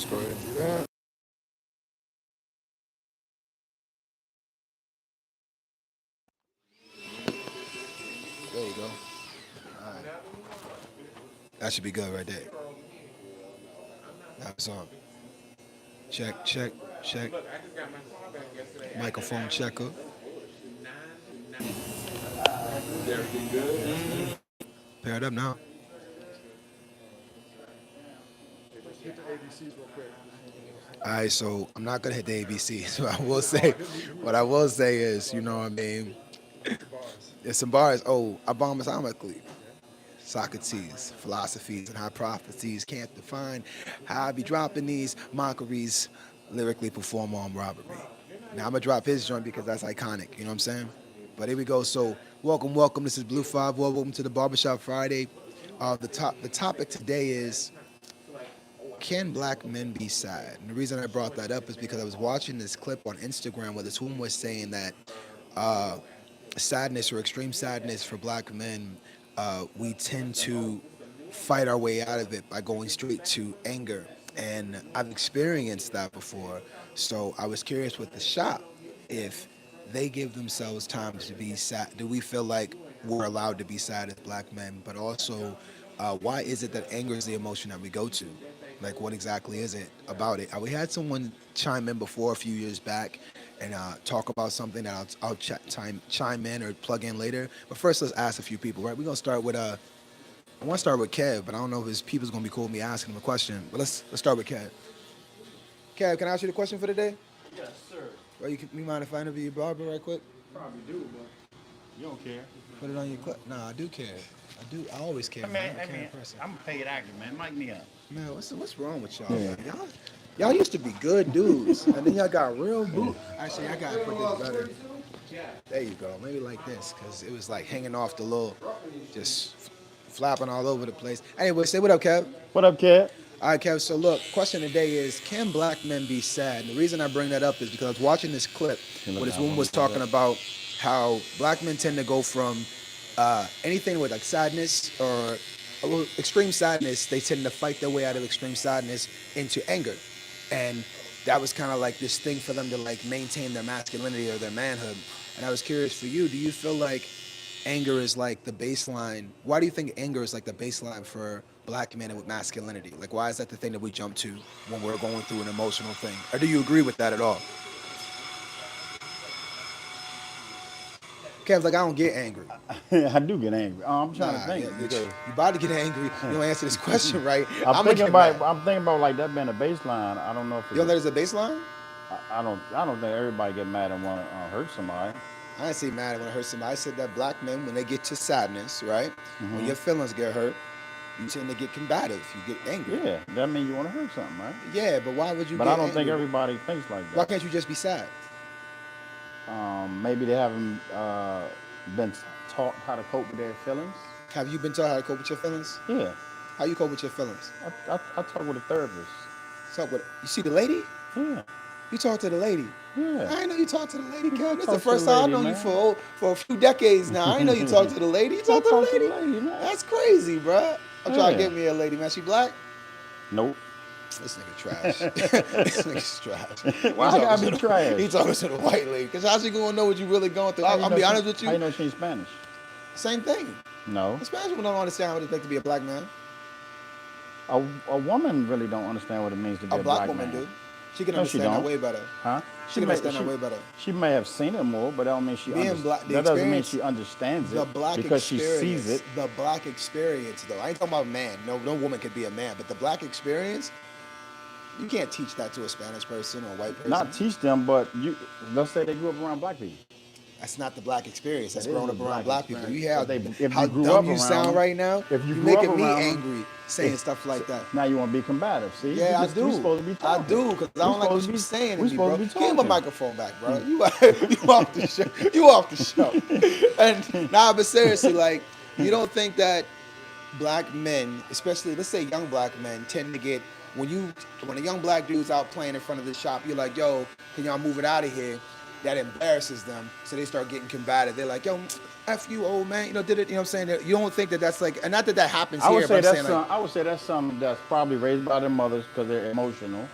go ahead and do that. There you go. All right. That should be good right there. That's on. Check, check, check. Microphone checker. Pair it up now. All right, so I'm not gonna hit the ABC. So I will say, what I will say is, you know what I mean? There's some bars. Oh, abominably. Socrates, philosophies, and hypotheses can't define how I be dropping these mockeries, lyrically perform on robbery. Now I'm gonna drop his joint because that's iconic. You know what I'm saying? But here we go. So welcome, welcome. This is Blue Five. Welcome to the Barbershop Friday. The topic today is, can black men be sad? And the reason I brought that up is because I was watching this clip on Instagram where this woman was saying that sadness or extreme sadness for black men, we tend to fight our way out of it by going straight to anger. And I've experienced that before. So I was curious with the shop if they give themselves time to be sad. Do we feel like we're allowed to be sad as black men? But also, why is it that anger is the emotion that we go to? Like, what exactly is it about it? We had someone chime in before a few years back and talk about something that I'll chime in or plug in later. But first, let's ask a few people, right? We're going to start with, I want to start with Kev, but I don't know if his people's going to be cool with me asking him a question. But let's start with Kev. Kev, can I ask you the question for the day? Yes, sir. Well, you mind if I interview your barber right quick? Probably do, but you don't care. Put it on your clip. Nah, I do care. I do. I always care. Man. I'm a caring person. I'm a paid actor, man. Mic me up. Man, what's wrong with y'all? Yeah. Y'all used to be good dudes, and then y'all got real boot. Actually, I gotta put this better. There you go. Maybe like this, because it was like hanging off the little, just flapping all over the place. Anyway, say what up, Kev. What up, kid? All right, Kev. So look, question today is, can black men be sad? And the reason I bring that up is because I was watching this clip where this woman was talking about how black men tend to go from anything with like sadness or a little extreme sadness, they tend to fight their way out of extreme sadness into anger. And that was kind of like this thing for them to like maintain their masculinity or their manhood. And I was curious for you, do you feel like anger is like the baseline? Why do you think anger is like the baseline for black men with masculinity? Like, why is that the thing that we jump to when we're going through an emotional thing? Or do you agree with that at all? Kev's like, I don't get angry. I do get angry. I'm trying to think. You about to get angry. You don't answer this question right. I'm thinking about like that being a baseline. I don't know if you don't think there's a baseline. I don't think everybody get mad and want to hurt somebody. I didn't say mad when I hurt somebody. I said that black men, when they get to sadness, right? When your feelings get hurt, you tend to get combative. You get angry. Yeah, that means you want to hurt something, right? Yeah, but why would you? But I don't think everybody thinks like that. Why can't you just be sad? Maybe they haven't been taught how to cope with their feelings. Have you been taught how to cope with your feelings? Yeah. How you cope with your feelings? I talk with a therapist. Talk with. You see the lady? Yeah. You talk to the lady. Yeah. I didn't know you talked to the lady, Kev. That's the first time I've known you for a few decades now. I didn't know you talked to the lady. You talk to the lady? Man. That's crazy, bro. I'm trying to get me a lady, man. She black? Nope. This nigga trash. This nigga's trash. Why I gotta be trash? He talking to the white lady. Because how's she gonna know what you really going through? I'll be honest with you. How you know she's Spanish? Same thing. No. The Spanish people don't understand what it's like to be a black man. A woman really don't understand what it means to be a black woman man. Do. She can understand that way better. Huh? She can understand that way better. She may have seen it more, but that don't mean that doesn't mean she understands it because she sees it. The black experience, though. I ain't talking about man. No woman could be a man, but the black experience, you can't teach that to a Spanish person or a white person. Not teach them, but let's say they grew up around black people. That's not the black experience. That's growing up around black people. You have how dumb you sound right now. If you're making me angry saying stuff like that. Now you want to be combative. See? Yeah, I do. We're supposed to be talking. I do, because I don't like what you're saying to me, bro. Give him a microphone back, bro. You off the show. You off the show. And nah, but seriously, like, you don't think that black men, especially let's say young black men, tend to get when a young black dude's out playing in front of the shop, you're like, yo, can y'all move it out of here? that embarrasses them, so they start getting combative. They're like, yo, F you, old man. You know, did it? You know what I'm saying? You don't think that that's like, and not that that happens here, but I'm saying like, I would say that's something that's probably raised by their mothers because they're emotional,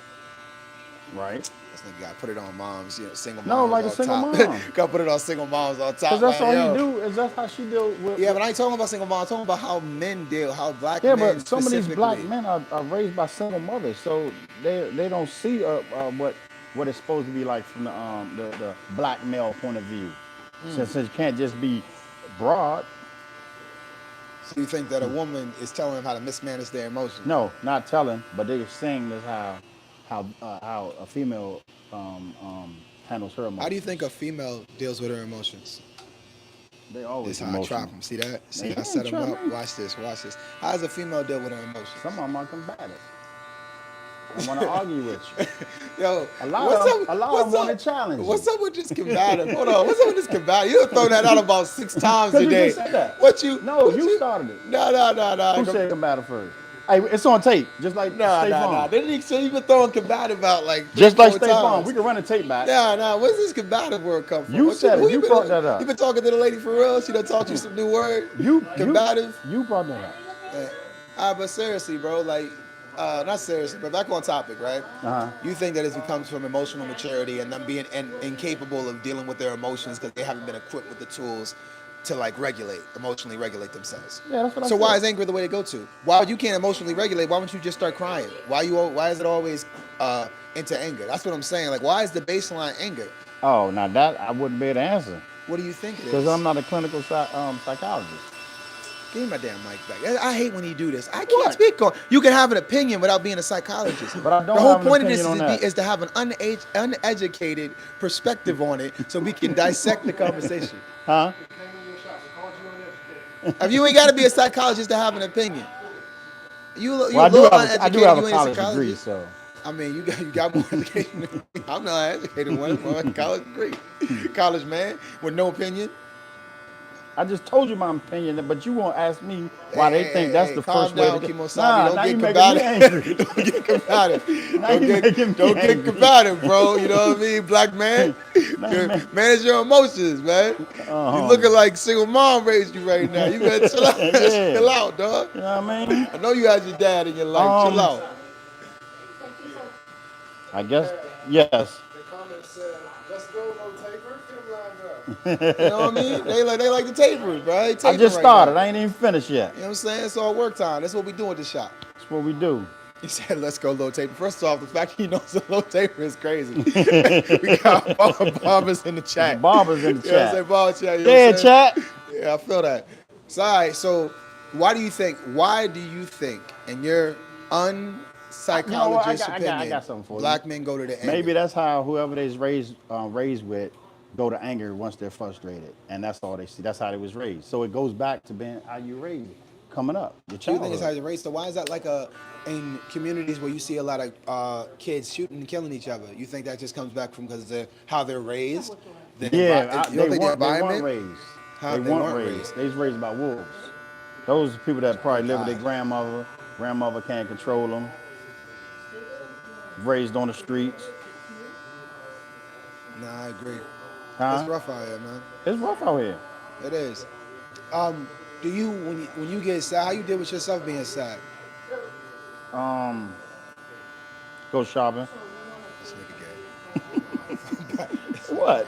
right? This nigga got to put it on moms, you know, single moms. No, like a single mom. Got to put it on single moms on top. Because that's all you do. Is that's how she deal with. Yeah, but I ain't talking about single moms. I'm talking about how men deal, how black men. Yeah, but some of these black men are raised by single mothers, so they don't see what it's supposed to be like from the black male point of view. Since it can't just be broad. So you think that a woman is telling them how to mismanage their emotions? No, not telling, but they're saying this how a female handles her emotions. How do you think a female deals with her emotions? They always this how I trap them. See that? See, I set them up. Watch this. Watch this. How does a female deal with her emotions? Some of them are combative. I want to argue with you. Yo, a lot of them want to challenge you. What's up with this combative? Hold on. What's up with this combative? You have thrown that out about 6 times today. You just said that. No, you started it. No. Who said combative first? Hey, it's on tape, just like State Farm. So you've been throwing combative out like just like State Farm. We can run the tape back. Where's this combative word come from? You said it. You brought that up. You been talking to the lady for real? She done taught you some new word? Combative? You brought that up. All right, but seriously, bro, like, not seriously, but back on topic, right? You think that it comes from emotional maturity and them being incapable of dealing with their emotions because they haven't been equipped with the tools to like emotionally regulate themselves. Yeah, that's what I said. So why is anger the way to go to? Why you can't emotionally regulate? Why don't you just start crying? Why is it always into anger? That's what I'm saying. Like, why is the baseline anger? Oh, now that I wouldn't be able to answer. What do you think it is? Because I'm not a clinical psychologist. Give me my damn mic back. I hate when you do this. I can't speak on. You can have an opinion without being a psychologist. But I don't. The whole point of this is to have an uneducated perspective on it, so we can dissect the conversation. Huh? You ain't got to be a psychologist to have an opinion. I do have a college degree, so. I mean, you got more education than me. I'm not an educated one. I'm a college degree. College man with no opinion. I just told you my opinion, but you won't ask me why they think that's the first way to go. Don't get combative. Don't get combative, bro. You know what I mean? Black man. Manage your emotions, man. You looking like single mom raised you right now. You better chill out. Chill out, dog. You know what I mean? I know you had your dad in your life. Chill out. I guess, yes. You know what I mean? They like the tapers, right? I just started. I ain't even finished yet. You know what I'm saying? It's all work time. That's what we do at the shop. That's what we do. He said, let's go low taper. First off, the fact he knows the low taper is crazy. We got barbers in the chat. Barbers in the chat. You know what I'm saying? Barber chat. Yeah, chat. Yeah, I feel that. So, all right, so why do you think, in your unpsychologist opinion, I got something for black men go to the anger? Maybe that's how whoever they's raised with go to anger once they're frustrated, and that's all they see. That's how they was raised. So it goes back to being how you raised coming up. You think it's how you're raised? So why is that like in communities where you see a lot of kids shooting and killing each other? You think that just comes back from because of how they're raised? They weren't raised. They weren't raised. They was raised by wolves. Those are people that probably live with their grandmother. Grandmother can't control them. Raised on the streets. Nah, I agree. It's rough out here, man. It's rough out here. It is. Do you when you get sad, how you deal with yourself being sad? Go shopping. This nigga gay. What?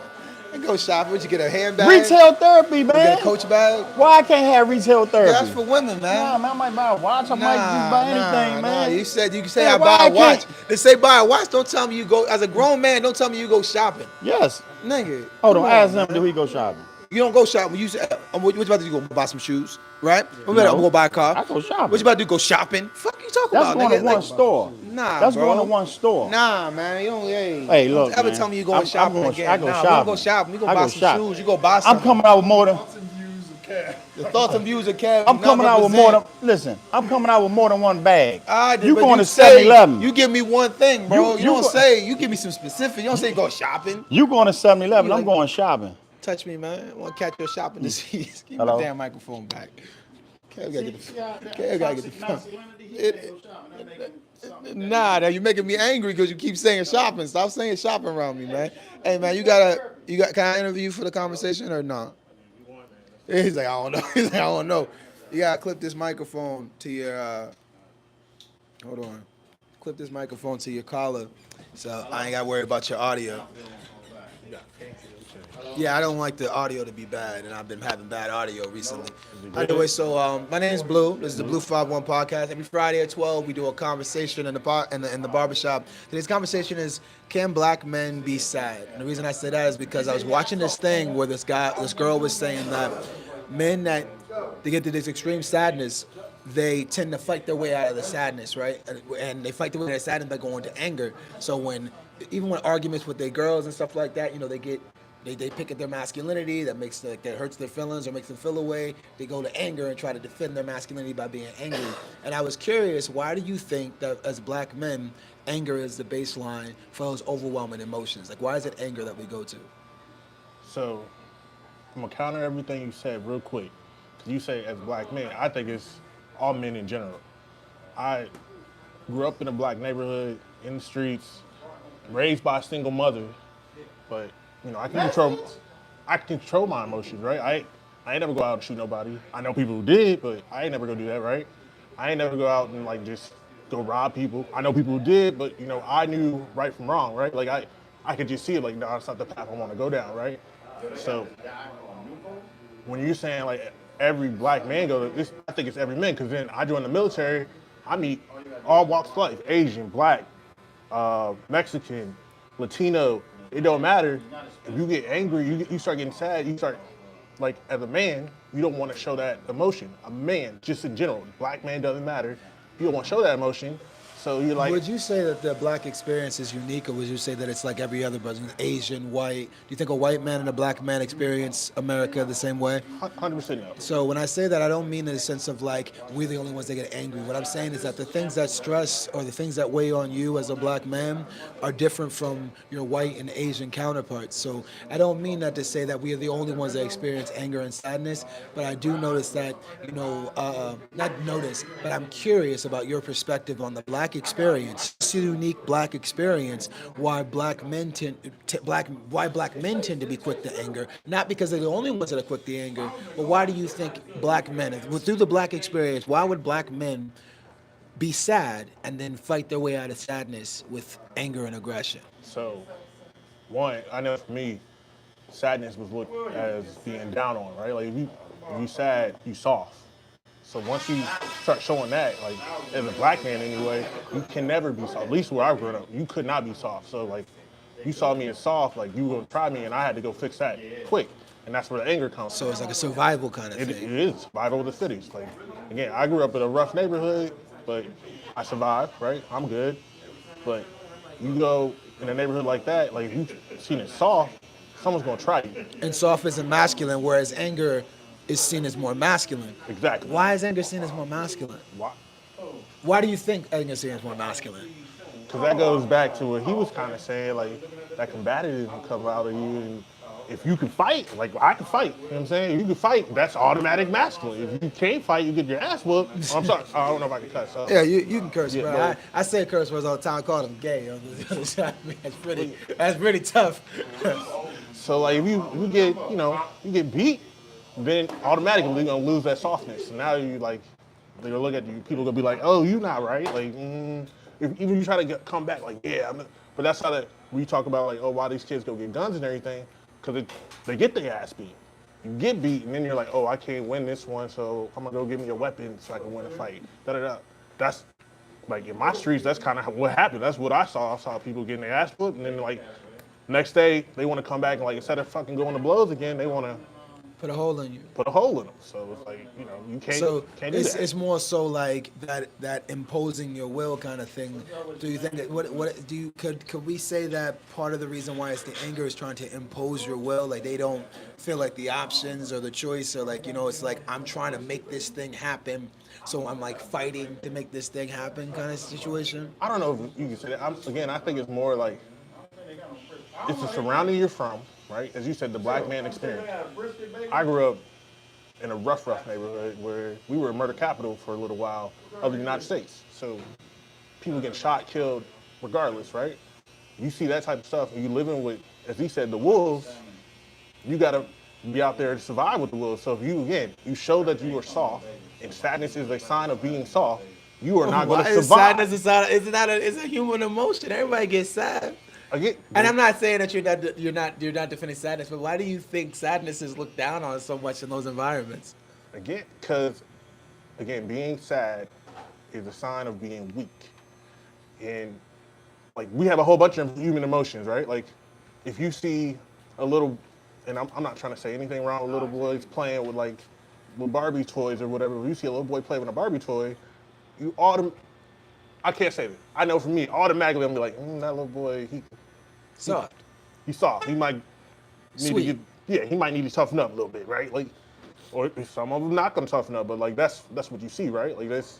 And go shopping. Would you get a handbag? Retail therapy, man. You get a Coach bag. Why I can't have retail therapy? That's for women, man. Nah, man, I might buy a watch. I might just buy anything, man. You can say I buy a watch. They say buy a watch. Don't tell me you go as a grown man. Don't tell me you go shopping. Yes, nigga. Hold on, ask him. Do he go shopping? You don't go shopping. You say, what you about to do? You go buy some shoes, right? I'm gonna go buy a car. I go shopping. What you about to do? Go shopping? Fuck you talking about? That's going to one store. Nah, that's bro. going to one store. Nah, man. You don't. Hey, look, don't ever tell me you going shopping again. I go shopping. We don't go shopping. We go buy some shoes. You go buy some. I'm coming out with more than. The thoughts and views of Kev. I'm coming out with more than. Listen, I'm coming out with more than one bag. You going to 7-Eleven? You give me one thing, bro. You don't say. You give me some specific. You don't say go shopping. You going to 7-Eleven? I'm going shopping. Touch me, man. I want to catch your shopping disease. Give me the damn microphone back. Kev gotta get the phone. Nah, now you're making me angry because you keep saying shopping. Stop saying shopping around me, man. Hey, man, can I interview you for the conversation or not? He's like, I don't know. He's like, I don't know. You gotta clip this microphone to your, hold on. Clip this microphone to your collar so I ain't gotta worry about your audio. Yeah, I don't like the audio to be bad, and I've been having bad audio recently. Anyway, so my name is Blue. This is the Blue 51 podcast. Every Friday at 12, we do a conversation in the barbershop. Today's conversation is, can black men be sad? And the reason I say that is because I was watching this thing where this girl was saying that men that they get to this extreme sadness, they tend to fight their way out of the sadness, right? And they fight their way out of sadness by going to anger. So even when arguments with their girls and stuff like that, they pick at their masculinity that hurts their feelings or makes them feel away. They go to anger and try to defend their masculinity by being angry. And I was curious, why do you think that as black men, anger is the baseline for those overwhelming emotions? Like, why is it anger that we go to? So, I'm gonna counter everything you said real quick. Cause you say as black men, I think it's all men in general. I grew up in a black neighborhood, in the streets, raised by a single mother, but I can control my emotions, right? I ain't never go out and shoot nobody. I know people who did, but I ain't never gonna do that, right? I ain't never go out and just go rob people. I know people who did, but I knew right from wrong, right? Like I could just see it, like, no, that's not the path I want to go down, right? So when you're saying like every black man go to this, I think it's every man, because then I joined the military, I meet all walks of life, Asian, black, Mexican, Latino. It don't matter. If you get angry, you start getting sad, you start, like, as a man, you don't want to show that emotion. A man, just in general, black man doesn't matter. You don't want to show that emotion. So you're like, would you say that the black experience is unique, or would you say that it's like every other person, Asian, white? Do you think a white man and a black man experience America the same way? 100% no. So when I say that, I don't mean in the sense of like we're the only ones that get angry. What I'm saying is that the things that stress or the things that weigh on you as a black man are different from your white and Asian counterparts. So I don't mean that to say that we are the only ones that experience anger and sadness, but I do notice that, not notice, but I'm curious about your perspective on the black experience, this unique black experience, why black men tend to be quick to anger, not because they're the only ones that are quick to anger, but why do you think black men, through the black experience, why would black men be sad and then fight their way out of sadness with anger and aggression? So, one, I know for me, sadness was looked as being down on, right? Like, if you sad, you soft. So once you start showing that, like, as a black man anyway, you can never be soft. At least where I grew up, you could not be soft. So, like, you saw me as soft, like, you were gonna try me, and I had to go fix that quick. And that's where the anger comes from. So it's like a survival kind of It thing. is survival of the fittest. Like, again, I grew up in a rough neighborhood, but I survived, right? I'm good. But you go in a neighborhood like that, like, if you seen it soft, someone's gonna try you. And soft isn't masculine, whereas anger is seen as more masculine. Exactly. Why is anger seen as more masculine? Why? Why do you think anger is seen as more masculine? Because that goes back to what he was kind of saying, like, that combativism comes out of you. And if you can fight, like, I can fight, you know what I'm saying? If you can fight, that's automatic masculine. If you can't fight, you get your ass whooped. Oh, I'm sorry, I don't know if I can cuss. So. Yeah, you can curse, Yeah, bro. but- I say curse words all the time. I call them gay. That's pretty tough. So, like, if you get, you get beat, then automatically you're gonna lose that softness. And now you, like, they're gonna look at you, people gonna be like, oh, you not right. Like, if even you try to come back, like, yeah, but that's how we talk about, like, oh, why these kids go get guns and everything, because they get their ass beat. You get beat, and then you're like, oh, I can't win this one, so I'm gonna go give me a weapon so I can win a fight. Da-da-da. That's, like, in my streets, that's kind of what happened. That's what I saw. I saw people getting their ass whooped, and then, like, next day, they want to come back and, like, instead of fucking going to blows again, they want to Put a hole in you. put a hole in them. So it's like, you can't do that. It's more so like that imposing your will kind of thing. Do you think that could we say that part of the reason why it's the anger is trying to impose your will? Like, they don't feel like the options or the choice, or like, it's like, I'm trying to make this thing happen, so I'm like fighting to make this thing happen kind of situation. I don't know if you can say that. I think it's more like, it's the surrounding you're from, right? As you said, the black man experience. I grew up in a rough neighborhood where we were a murder capital for a little while of the United States. So people getting shot, killed, regardless, right? You see that type of stuff, and you living with, as he said, the wolves. You gotta be out there to survive with the wolves. So if you again, you show that you are soft, and sadness is a sign of being soft, you are not going Why to is sadness survive. a sign? It's a human emotion. Everybody gets sad. Again, And I'm not saying that you're not defending sadness, but why do you think sadness is looked down on so much in those environments? again, because again, being sad is a sign of being weak. And like we have a whole bunch of human emotions, right? Like if you see a little, and I'm not trying to say anything wrong with little boys playing with like with Barbie toys or whatever. If you see a little boy play with a Barbie toy, you I can't say that. I know for me, automatically I'm gonna be like, that little boy, Soft. he's soft. He might need Sweet. to get, yeah, he might need to toughen up a little bit, right? Like, or some of them not gonna toughen up, but like that's what you see, right? Like that's,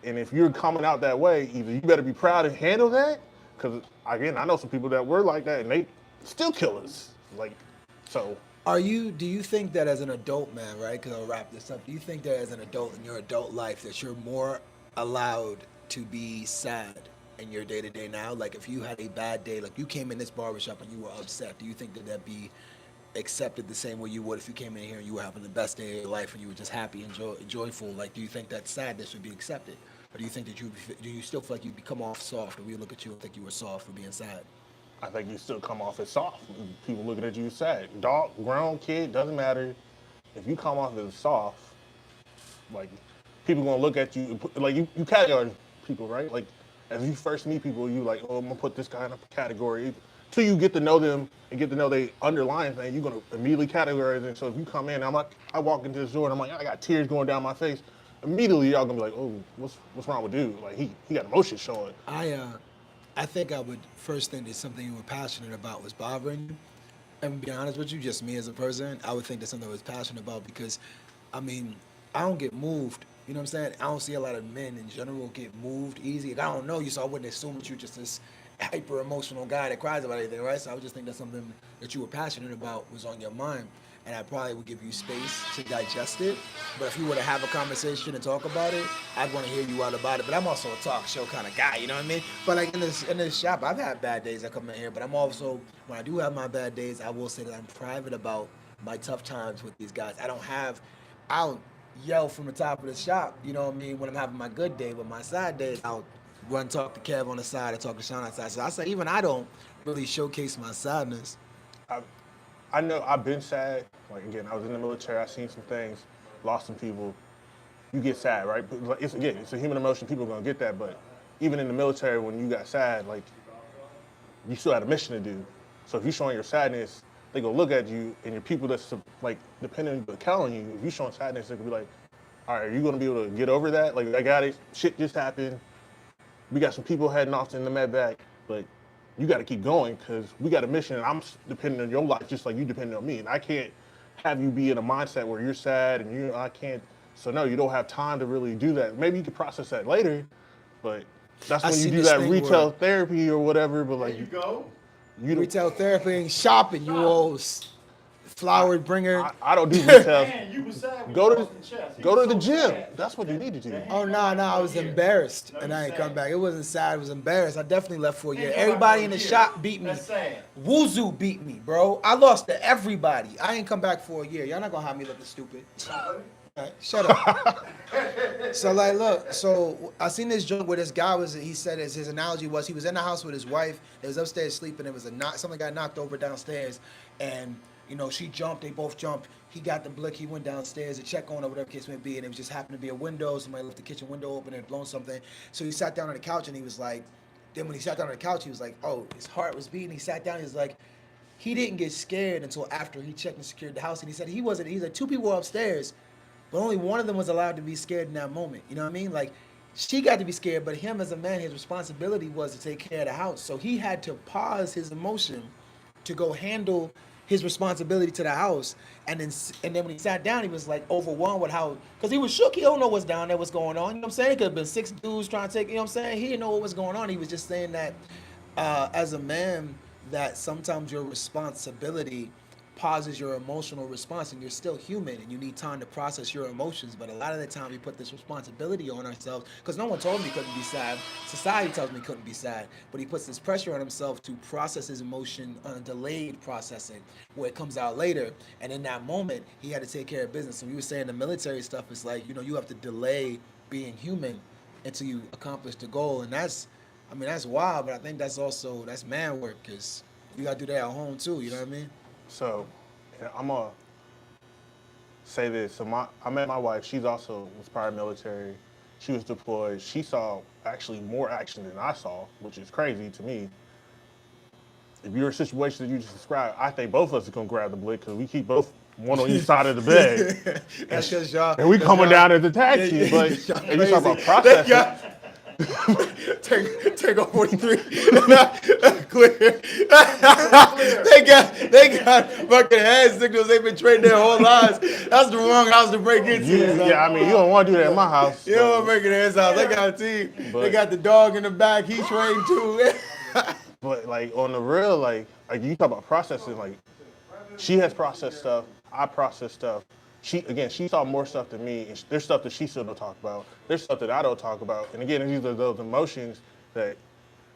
and if you're coming out that way, either you better be proud and handle that, because again, I know some people that were like that and they still kill us, like, so. Do you think that as an adult man, right? Because I'll wrap this up. Do you think that as an adult in your adult life that you're more allowed to be sad in your day to day now? Like if you had a bad day, like you came in this barbershop and you were upset, do you think that that'd be accepted the same way you would if you came in here and you were having the best day of your life and you were just happy and joyful? Like, do you think that sadness would be accepted? Or do you think that do you still feel like you become off soft, or we look at you and think you were soft for being sad? I think you still come off as soft. People looking at you sad. Dog, grown, kid, doesn't matter. If you come off as soft, like, people gonna look at you, like, you categorize people, right? Like, as you first meet people, you like, oh, I'm gonna put this guy in a category. Till you get to know them and get to know the underlying thing, you're gonna immediately categorize them. So if you come in, I walk into this door and I'm like, I got tears going down my face. Immediately, y'all gonna be like, oh, what's wrong with dude? Like, he got emotions showing. I think I would first think that something you were passionate about was bothering you. And to be honest with you, just me as a person, I would think that something I was passionate about because, I mean, I don't get moved. You know what I'm saying? I don't see a lot of men in general get moved easy. Like, I don't know you, so I wouldn't assume that you're just this hyper emotional guy that cries about anything, right? So I would just think that something that you were passionate about was on your mind. And I probably would give you space to digest it. But if you were to have a conversation and talk about it, I'd want to hear you out about it. But I'm also a talk show kind of guy, you know what I mean? But like in this shop, I've had bad days I come in here, but I'm also, when I do have my bad days, I will say that I'm private about my tough times with these guys. I'll yell from the top of the shop, you know what I mean, when I'm having my good day. But my sad days, I'll run talk to Kev on the side, I talk to Sean on the side. So I say even I don't really showcase my sadness. I know I've been sad. Like again, I was in the military. I seen some things, lost some people. You get sad, right? But like, it's a human emotion. People are gonna get that. But even in the military, when you got sad, like you still had a mission to do. So if you're showing your sadness, they gonna look at you, and your people that's like depending on count on you. If you're showing sadness, they could be like, all right, are you gonna be able to get over that? Like I got it. Shit just happened. We got some people heading off in the med back, but you got to keep going because we got a mission, and I'm depending on your life just like you depending on me, and I can't have you be in a mindset where you're sad and I can't. So no, you don't have time to really do that. Maybe you can process that later, but that's I when you see do this that thing retail where- therapy or whatever. But like There you go. you don't, Retail therapy ain't shopping, you old flower bringer. I don't do retail. Man, you was sad when Go you to lost the chest. He go to was the so gym. sad. That's what you need to do. Oh no, I was embarrassed and I ain't come back. It wasn't sad, I was embarrassed. I definitely left for a year. Ain't come back Everybody for in a the year. shop beat me. That's sad. Wuzu beat me, bro. I lost to everybody. I ain't come back for a year. Y'all not gonna have me looking stupid. Alright, shut up. So like, look. So I seen this joke where this guy he said his analogy was he was in the house with his wife. They was upstairs sleeping. It was something got knocked over downstairs, and she jumped. They both jumped. He got the blick. He went downstairs to check on her, whatever case may be, and it was just happened to be a window. Somebody left the kitchen window open and blown something. So he sat down on the couch and he was like. Then when he sat down on the couch, he was like, oh, his heart was beating. He sat down. He was like. He didn't get scared until after he checked and secured the house. And he said he wasn't. He said two people were upstairs, but only one of them was allowed to be scared in that moment. You know what I mean? Like, she got to be scared, but him as a man, his responsibility was to take care of the house. So he had to pause his emotion to go handle his responsibility to the house. And then when he sat down, he was like overwhelmed with how, because he was shook. He don't know what's down there, what's going on. You know what I'm saying? It could have been 6 dudes trying to take, you know what I'm saying? He didn't know what was going on. He was just saying that as a man, that sometimes your responsibility pauses your emotional response, and you're still human and you need time to process your emotions. But a lot of the time we put this responsibility on ourselves because no one told me couldn't be sad. Society tells me couldn't be sad, but he puts this pressure on himself to process his emotion on delayed processing where it comes out later. And in that moment he had to take care of business. So we were saying the military stuff is like, you have to delay being human until you accomplish the goal. And that's wild, but I think that's man work because you gotta do that at home too, you know what I mean? So, I'm gonna say this. So I met my wife. She's also was prior military. She was deployed. She saw actually more action than I saw, which is crazy to me. If you're in a situation that you just described, I think both of us are gonna grab the blick because we keep both one on each side of the bed. That's because y'all. And we coming down as a tag team, but and you talk about processing. Take off 43. Clear. they got fucking hand signals. They've been training their whole lives. That's the wrong house to break into. Yeah, I mean, you don't want to do that in my house. You don't want to break into his house. They got a team. They got the dog in the back. He trained too. But like on the real, like you talk about processing, like she has processed stuff. I process stuff. She saw more stuff than me, and there's stuff that she still don't talk about. There's stuff that I don't talk about. And again, these are those emotions that,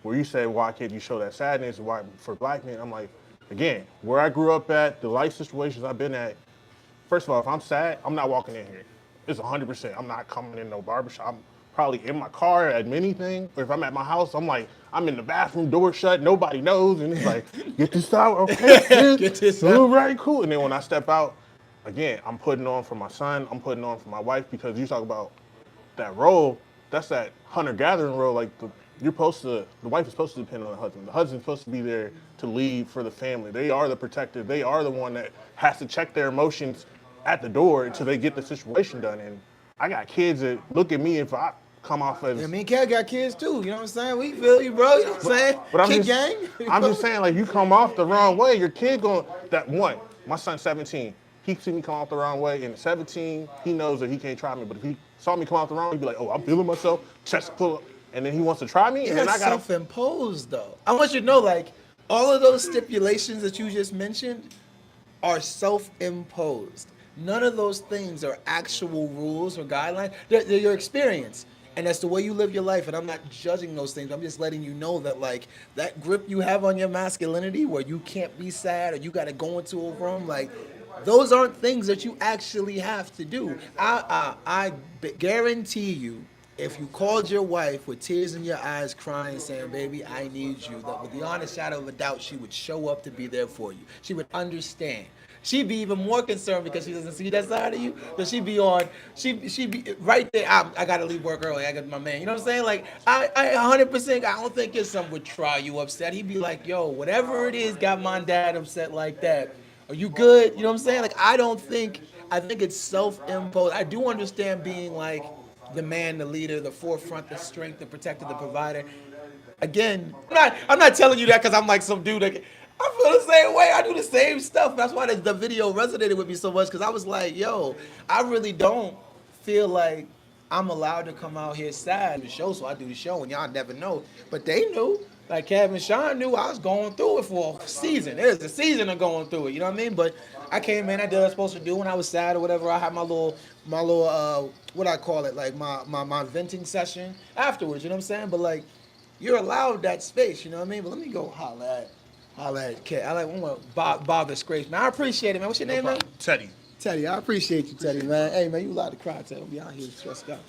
where you say, why can't you show that sadness? Why for black men? I'm like, again, where I grew up at, the life situations I've been at. First of all, if I'm sad, I'm not walking in here. It's 100%. I'm not coming in no barbershop. I'm probably in my car at anything. Or if I'm at my house, I'm like, I'm in the bathroom, door shut, nobody knows, and it's like, get this out, okay? Get this all out. right, cool. And then when I step out, again, I'm putting on for my son, I'm putting on for my wife, because you talk about that role, that's that hunter-gathering role. Like the wife is supposed to depend on the husband. The husband's supposed to be there to lead for the family. They are the protector. They are the one that has to check their emotions at the door until they get the situation done. And I got kids that look at me if I come off as... I mean, Cat got kids too, you know what I'm saying? We feel you, bro, you know what I'm saying? But Kid gang. I'm just saying, like, you come off the wrong way, your kid going... My son's 17. He see me come off the wrong way, and at 17, he knows that he can't try me. But if he saw me come off the wrong way, he'd be like, oh, I'm feeling myself, chest pull up. And then he wants to try me, and then I got self-imposed, though. I want you to know, like, all of those stipulations that you just mentioned are self-imposed. None of those things are actual rules or guidelines. They're your experience. And that's the way you live your life. And I'm not judging those things. I'm just letting you know that, like, that grip you have on your masculinity where you can't be sad or you got to go into a room, like, those aren't things that you actually have to do. I guarantee you, if you called your wife with tears in your eyes, crying, saying, baby, I need you, that with the honest shadow of a doubt, she would show up to be there for you. She would understand. She'd be even more concerned because she doesn't see that side of you. But she'd be right there. I gotta leave work early. I got my man. You know what I'm saying? Like, I 100%, I don't think your son would try you upset. He'd be like, yo, whatever it is got my dad upset like that. Are you good? You know what I'm saying? Like, I think it's self-imposed. I do understand being like the man, the leader, the forefront, the strength, the protector, the provider. Again, I'm not telling you that because I'm like some dude that, I feel the same way. I do the same stuff. That's why the video resonated with me so much, because I was like, yo, I really don't feel like I'm allowed to come out here sad in the show, so I do the show, and y'all never know. But they knew. Like Kevin Sean knew I was going through it for a season. There's a season of going through it, you know what I mean? But I came in, I did what I was supposed to do when I was sad or whatever. I had my little what I call it, like my venting session afterwards, you know what I'm saying? But like, you're allowed that space, you know what I mean? But let me go holla at Kat. I want Bob the Scrapes, man. I appreciate it, man. What's your name, man? Teddy. Teddy, I appreciate you, Teddy, man. Hey, man, you allowed to cry, Teddy. Don't be out here stressed out.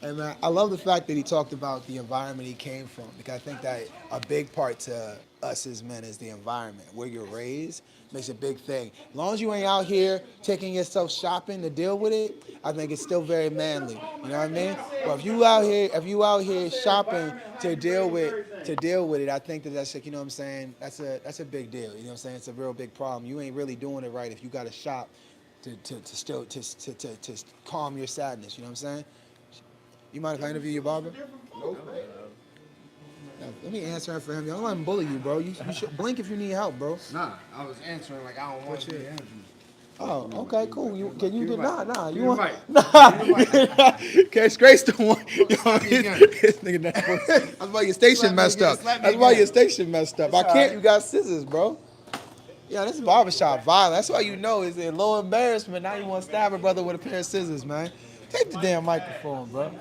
And man, I love the fact that he talked about the environment he came from, because I think that a big part to us as men is the environment. Where you're raised makes a big thing. As long as you ain't out here taking yourself shopping to deal with it, I think it's still very manly. You know what I mean? But if you out here shopping to deal with it, I think that's like, you know what I'm saying? That's a big deal. You know what I'm saying? It's a real big problem. You ain't really doing it right if you got to shop to calm your sadness. You know what I'm saying? You mind if I interview your barber? Nope. Let me answer for him. I don't let him bully you, bro. You should blink if you need help, bro. Nah, I was answering like I don't want to be interviewed. Oh, okay, cool. Can you do nah? You You're want right. nah? Case Grace the one. You know what I mean? This nigga, that's why your station messed up. That's why your station messed up. I can't. You got scissors, bro. Yeah, this is barbershop violence. That's why you know it's a low embarrassment. Now you want to stab a brother with a pair of scissors, man. Take the damn microphone, bro.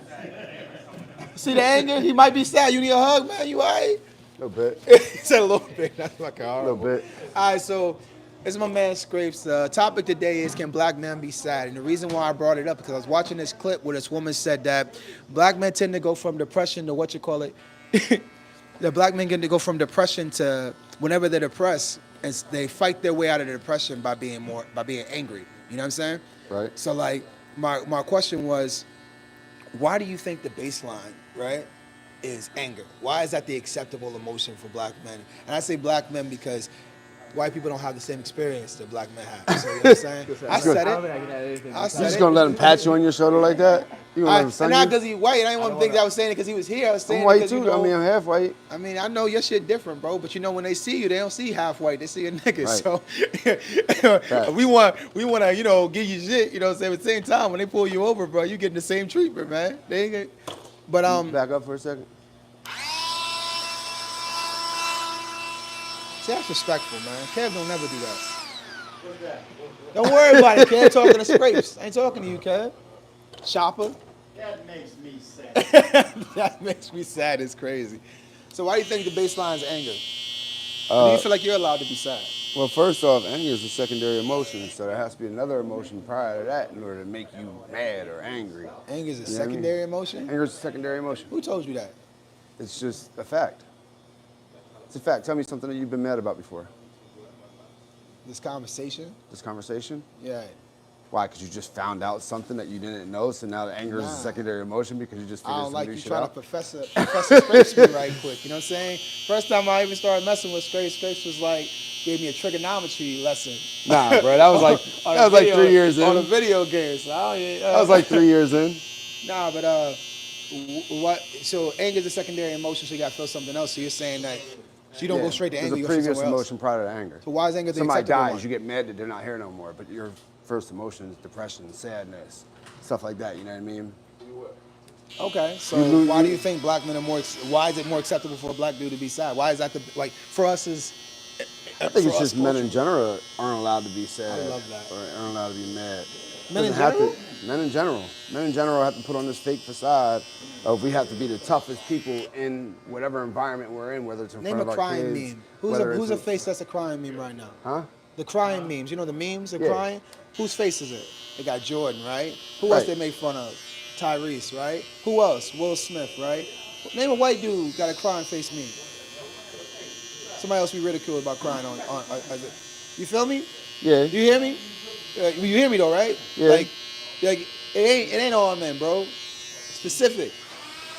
See the anger? He might be sad. You need a hug, man? You all right? A little bit. He said a little bit. That's fucking A horrible. little bit. All right, so this is my man Scrapes. The topic today is, can black men be sad? And the reason why I brought it up because I was watching this clip where this woman said that black men tend to go from depression to what you call it. The black men get to go from depression to whenever they're depressed, and they fight their way out of the depression by being angry. You know what I'm saying? Right. So like my question was, why do you think the baseline, right, is anger? Why is that the acceptable emotion for black men? And I say black men because white people don't have the same experience that black men have. So you know what I'm saying? I said it. I You said just it. gonna let him pat you on your shoulder like that? You gonna let him And sun not you? because he's white. I didn't want to think that I was saying it because he was here. I was saying I'm it white 'cause, too. you know, I mean, I'm half white. I mean, I know your shit different, bro. But you know, when they see you, they don't see half white. They see a nigga. Right. So we want to, you know, give you shit. You know what I'm saying? At the same time, when they pull you over, bro, you getting the same treatment, man. They ain't get, but Back up for a second. see, that's respectful, man. Kev don't never do that. Don't worry about it, Kev. Talking to Scrapes. I ain't talking to you, Kev. Shopper. That makes me sad. That makes me sad. It's crazy. So why do you think the baseline is anger? Do you feel like you're allowed to be sad? Well, first off, anger is a secondary emotion, so there has to be another emotion prior to that in order to make you mad or angry. Anger is a You know what I mean? secondary emotion? Anger is a secondary emotion. Who told you that? It's just a fact. It's a fact. Tell me something that you've been mad about before. This conversation? This conversation? Yeah. Why? Because you just found out something that you didn't know, so now the anger is a Nah. secondary emotion because you just I figured don't some like new you shit trying out? to Professor Scrapes me right quick. You know what I'm saying? First time I even started messing with Scrapes, Scrapes was like, gave me a trigonometry lesson. Nah, bro, that was like On that a was like video- 3 years in. On a video game. So I don't, That was like 3 years in. Nah, but what? So anger is a secondary emotion, so you gotta feel something else. So you're saying that so you don't go straight to There's anger, a you go straight previous somewhere else. emotion prior to anger. So why is anger the Somebody acceptable dies, one? you get mad that they're not here no more, but your first emotion is depression, sadness, stuff like that. You know what I mean? Okay, so You lose- why do you think black men are more? Why is it more acceptable for a black dude to be sad? Why is that for us as? I think it's just men in general aren't allowed to be sad. I love that. Or aren't allowed to be mad. Men in Doesn't have general? to- men in general. Men in general have to put on this fake facade of we have to be the toughest people in whatever environment we're in, whether it's in Name front a of our crying kids. meme. whether Who's a it's face that's a crying meme right now? Huh? The crying memes. You know the memes? They're Yeah. crying. Whose face is it? They got Jordan, right? Who else Right. they make fun of? Tyrese, right? Who else? Will Smith, right? Name a white dude got a crying face meme. Somebody else we ridiculed about crying on you feel me? Yeah. You hear me? You hear me though, right? Yeah. Like it ain't all men, bro. Specific.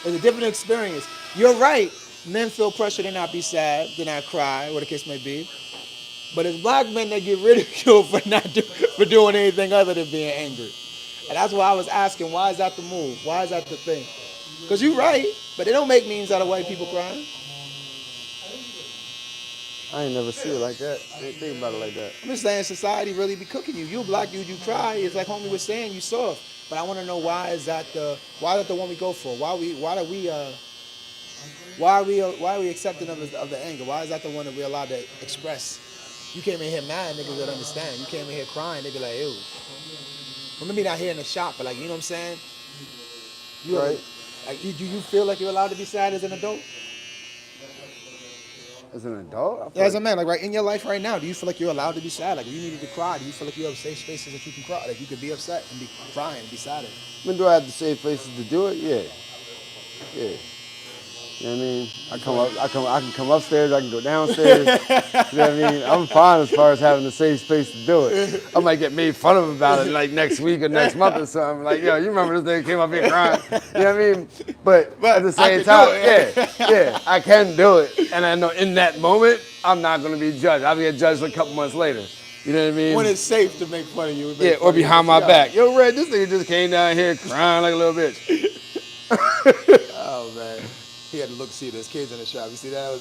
It's a different experience. You're right. Men feel pressure to not be sad, to not cry, whatever the case may be. But it's black men that get ridiculed for doing anything other than being angry. And that's why I was asking, why is that the move? Why is that the thing? Because you're right, but they don't make memes out of white people crying. I ain't never see it like that. I ain't think about it like that. I'm just saying society really be cooking you. You a black dude, you cry. It's like homie was saying, you soft. But I want to know why is that the one we go for? Why are we accepting of the anger? Why is that the one that we're allowed to express? You came in here mad, niggas would understand. You came in here crying, they be like, ew. Well, maybe not here in the shop, but like, you know what I'm saying? You Right. Like, do you feel like you're allowed to be sad as an adult? As an adult, I feel Yeah, as a like- man, like right in your life right now, do you feel like you're allowed to be sad? Like if you needed to cry, do you feel like you have safe spaces that you can cry? Like you could be upset and be crying and be sad. I mean, do I have the safe places to do it? Yeah. Yeah. You know what I mean? I can come upstairs, I can go downstairs. You know what I mean? I'm fine as far as having a safe space to do it. I might get made fun of about it like next week or next month or something. Like, yo, you remember this nigga came up here crying? You know what I mean? But at the same can time, yeah, I can do it. And I know in that moment, I'm not gonna be judged. I'll get judged a couple months later. You know what I mean? When it's safe to make fun of you. Yeah, or behind my back. Yo, Red, this nigga just came down here crying like a little bitch. Oh man, he had to look see there's kids in the shop. You see that?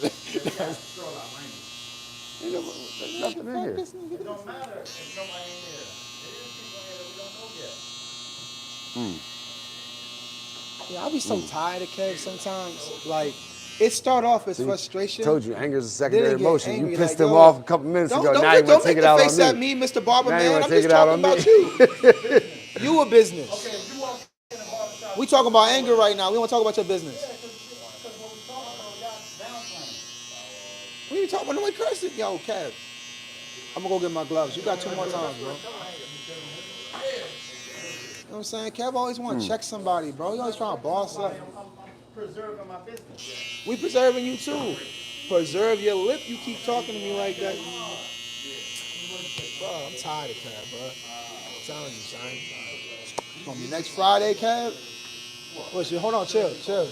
Ain't there's nothing in here. It don't matter if nobody ain't here. There's people in here that we don't know yet. Yeah, I be so tired of Kev sometimes. Like It start off as See? frustration. Told you, anger is a Then secondary it get emotion. angry, You pissed like, him yo, off a couple minutes Don't ago. don't Now you get, want don't to take make it the out face on at me. me, Mr. Barber Now you man. wanna I'm take just it out talking on about me. you. You a business. Okay, if you walk in a barbershop, We talking about anger right now. We want to talk about your business. because what we talking about, y'all downplaying. What are you talking about? No one cursing. Yo, Kev. I'm gonna go get my gloves. You got 2 more times, bro. You know what I'm saying? Kev always want to check somebody, bro. He always trying to boss up. I'm preserving my business. We preserving you too. Preserve your lip. You keep talking to me like that. Bro, I'm tired of Kev, bro. I'm telling you, son. It's gonna be next Friday, Kev. Wait, shit, hold on, chill. Chill.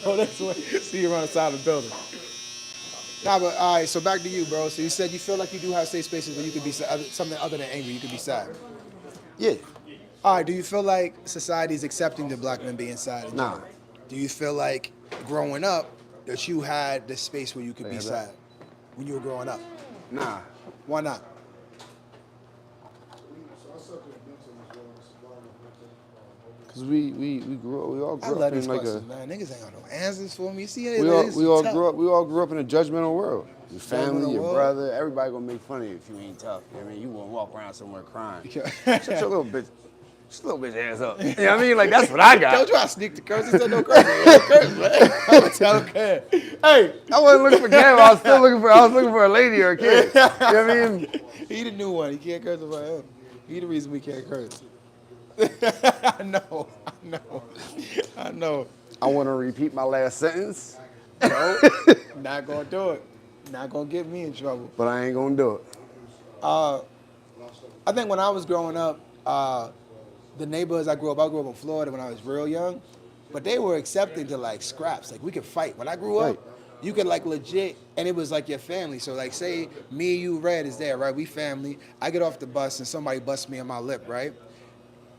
Go this way. See you around the side of the building. Nah, but all right. So back to you, bro. So you said you feel like you do have safe spaces where you could be something other than angry. You could be sad. Yeah. All right. Do you feel like society is accepting the black men being sad? in Nah. general? Do you feel like growing up that you had the space where you could be Yeah, sad when you were growing up? Nah. Why not? Cause we all I grew love up these in like a questions, man. Niggas ain't got no answers for me. See, it we is all tough. grew up in a judgmental world. Your family, Judgmental your world? brother, everybody gonna make fun of you if you ain't tough. You know what I mean? You won't walk around somewhere crying. Shut your little bitch. Just a little bitch ass up. You know what I mean? Like that's what I got. Don't try to sneak the curse. He said no curse. No curse, man. I'm gonna tell Kev. Hey, I wasn't looking for Kev. I was looking for a lady or a kid. You know what I mean? he the new one. He can't curse about him. He the reason we can't curse. I know. I want to repeat my last sentence, No, not gonna do it. Not gonna get me in trouble. but I ain't gonna do it. I think when I was growing up, the neighborhoods I grew up in Florida when I was real young, but they were accepting to like scraps. Like we could fight. When I grew up, Right. you could like legit, and it was like your family. So like say me, you, Red is there, right? We family. I get off the bus and somebody busts me on my lip, right?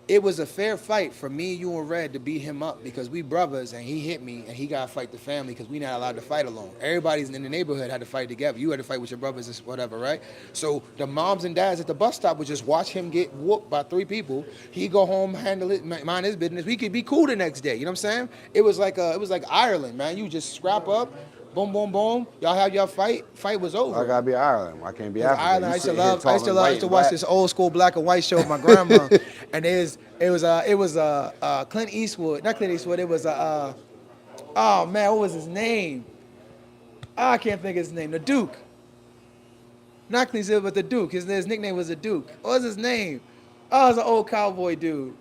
It was a fair fight for me, you, and Red to beat him up because we brothers and he hit me and he got to fight the family because we not allowed to fight alone. Everybody's in the neighborhood had to fight together. You had to fight with your brothers and whatever, right? So the moms and dads at the bus stop would just watch him get whooped by 3 people. He go home, handle it, mind his business. We could be cool the next day. You know what I'm saying? It was like Ireland, man. You just scrap up, boom, boom, boom. Y'all have your fight. Fight was over. I gotta be Ireland. I can't be African. Ireland. You I used sit to here love. I talking used to white and watch black. this old school black and white show with my grandma, and it was Clint Eastwood, not Clint Eastwood. It was oh man, what was his name? I can't think of his name. The Duke. Not Clint Eastwood, but the Duke. His nickname was the Duke. What was his name? Oh, it was an old cowboy dude.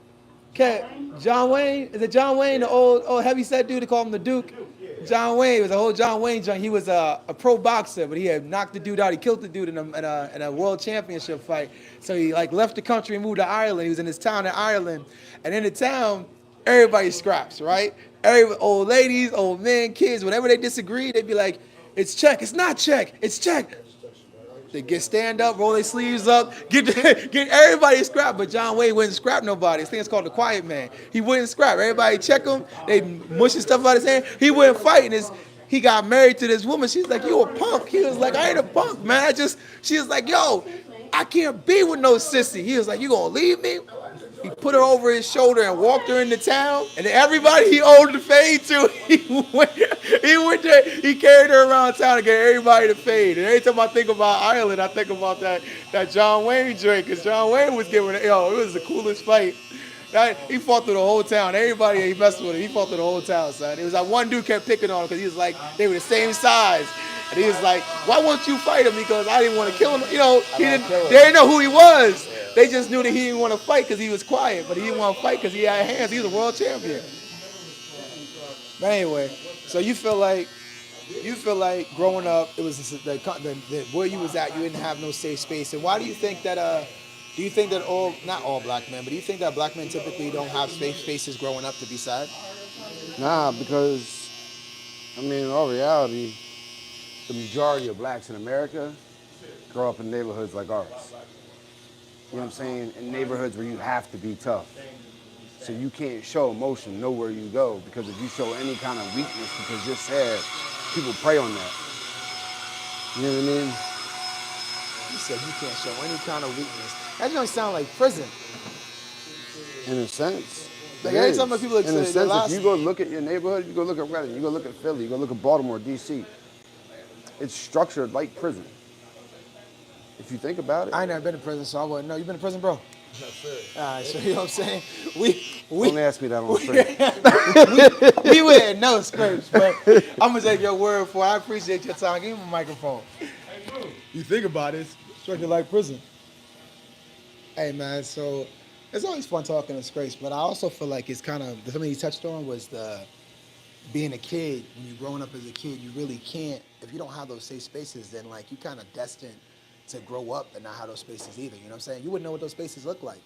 John Wayne? Is it John Wayne, the old heavyset dude? They call him the Duke. John Wayne was a whole John Wayne joint. He was a pro boxer, but he had knocked the dude out. He killed the dude in a world championship fight. So he like left the country and moved to Ireland. He was in his town in Ireland, and in the town, everybody scraps, right? Every old ladies, old men, kids, whenever they disagree, they'd be like, "It's check. It's not check. It's check." They stand up, roll their sleeves up, get everybody scrap, but John Wayne wouldn't scrap nobody. This thing is called the quiet man. He wouldn't scrap. Everybody check him, they mushing stuff out his hand. He wouldn't fight. And he got married to this woman. She's like, "You a punk?" He was like, "I ain't a punk, man. She was like, yo, I can't be with no sissy." He was like, "You gonna leave me?" He put her over his shoulder and walked her into town. And everybody he owed the fade to, he went there, he carried her around town and gave everybody the fade. And every time I think about Ireland, I think about that John Wayne drink. Because John Wayne was giving it, it was the coolest fight. He fought through the whole town. Everybody he messed with him, he fought through the whole town, son. It was like one dude kept picking on him because he was like, they were the same size. And he was like, "Why won't you fight him?" Because I didn't want to kill him. They didn't know who he was. They just knew that he didn't want to fight because he was quiet, but he didn't want to fight because he had hands. He was a world champion. But anyway, so you feel like growing up, it was where you was at, you didn't have no safe space. And why do you think that? Do you think that not all black men, but do you think that black men typically don't have safe spaces growing up to be sad? Nah, because I mean, in all reality, the majority of blacks in America grow up in neighborhoods like ours. You know what I'm saying? In neighborhoods where you have to be tough. So you can't show emotion nowhere you go, because if you show any kind of weakness because you're sad, people prey on that. You know what I mean? You said you can't show any kind of weakness. That don't sound like prison. In a sense. Like It every is. time people look In a at sense, if you go look at your neighborhood, you go look at Reading, you go look at Philly, you go look at Baltimore, D.C., it's structured like prison. If you think about it, I ain't never been to prison, so I wouldn't know. You been to prison, bro? Yes, sir. All right, so you know what I'm saying? We don't ask me that on stream. we wouldn't know scrapes, but I'm gonna take your word for it. I appreciate your time. Give me my microphone. You think about it, it's structured like prison. Hey man, so it's always fun talking to Scrapes, but I also feel like it's kind of something you touched on was the being a kid. When you're growing up as a kid, you really can't if you don't have those safe spaces. Then like you kind of destined to grow up and not have those spaces either. You know what I'm saying? You wouldn't know what those spaces look like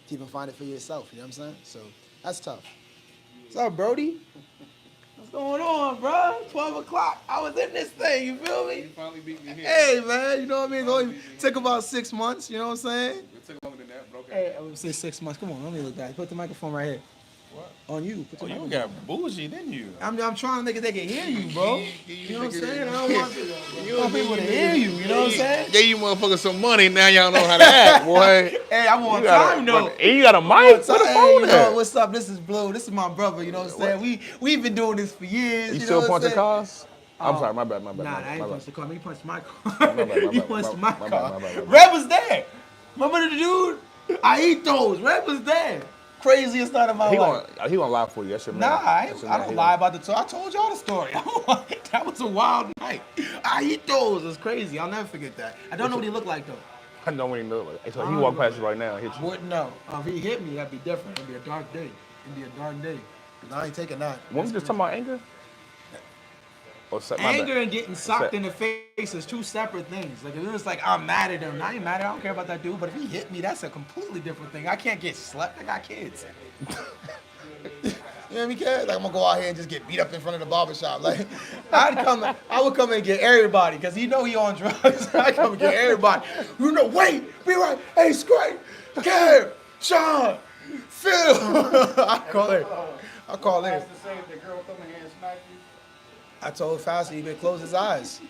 to even find it for yourself. You know what I'm saying? So that's tough. What's up, Brody? What's going on, bro? 12 o'clock. I was in this thing. You feel me? You finally beat me here. Hey man, you know what I mean? It only took about 6 months. You know what I'm saying? It took longer than that, but okay. Hey, I would say 6 months. Come on, let me look back. Put the microphone right here. What? On you. Put the Oh, you microphone. got bougie, didn't you? I'm trying to make it they can hear you, bro. You know what I'm saying? I don't want, You want people to hear you. You know what I'm saying? Gave you motherfuckers some money, now y'all know how to act, boy. Hey, I'm on You got time though. And you got a mic? Where the Hey, phone you know, at? what's up? This is Blue. This is my brother. You know what I'm saying? We've been doing this for years. You know still what I'm punching saying? cars? I'm sorry, my bad. Nah, my I ain't bad. punched the car. You punched my car. bad, my You bad, punched my my bad, car. my bad. Red was there. Remember the dude? I eat those. Red was there. Craziest night of my He life. gonna lie for you. That's your man. Nah, That's your I man. don't He lie about the story. I told y'all the story. That was a wild night. I eat those. It's crazy. I'll never forget that. I don't know what he looked like though. I know when he look like. So he walk past you right now and hit you. Wouldn't know. If he hit me, that'd be different. It'd be a dark day. It'd be a dark day. 'Cause I ain't taking that. When we just talking about anger? Or my bad. Anger and getting socked in the face is two separate things. Like if it was like I'm mad at him, I ain't mad at him. I don't care about that dude. But if he hit me, that's a completely different thing. I can't get slept. I got kids. You know what I mean, kid? Like I'm gonna go out here and just get beat up in front of the barbershop. Like I would come and get everybody because he know he on drugs. I come and get everybody. You know, wait, be right. Hey, Scrape, Kev, Sean, Phil. I call it. To say if the girl come in here and smack you. I told Fauci he better close his eyes.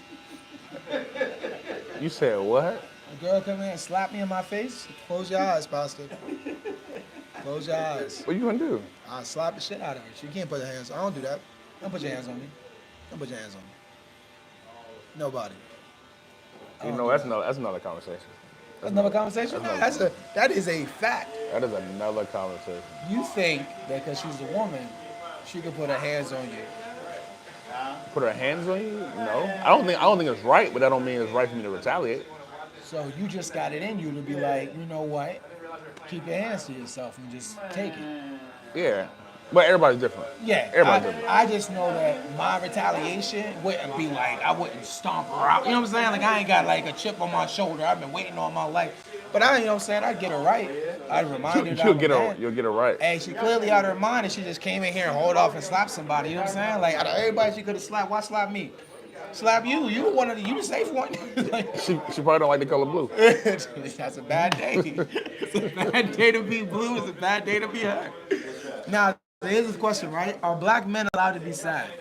You said what? A girl come in and slap me in my face. Close your eyes, Pastor. Close your eyes. What you gonna do? I'll slap the shit out of her. She can't put her hands on. I don't do that. Don't put your hands on me. Don't put your hands on me. Nobody. You know that's another conversation. That's another conversation. That is a fact. That is another conversation. You think that because she's a woman, she can put her hands on you. Put her hands on you? No. I don't think it's right, but that don't mean it's right for me to retaliate. So you just got it in you to be like, you know what? Keep your hands to yourself and just take it. Yeah. But everybody's different. Yeah, Everybody's different. I just know that my retaliation wouldn't be like, I wouldn't stomp her out. You know what I'm saying? Like, I ain't got like a chip on my shoulder. I've been waiting all my life. But you know what I'm saying? I'd get her right. I'd remind her that You'll I'm get a her. man. You'll get her right. Hey, she clearly out of her mind and she just came in here and hauled off and slapped somebody. You know what I'm saying? Like, out of everybody she could have slapped, why slap me? Slap you. You the one of you the safe one. Like, She probably don't like the color blue. that's a bad day. It's a bad day to be blue. It's a bad day to be her. Now, here's this question, right? Are black men allowed to be sad?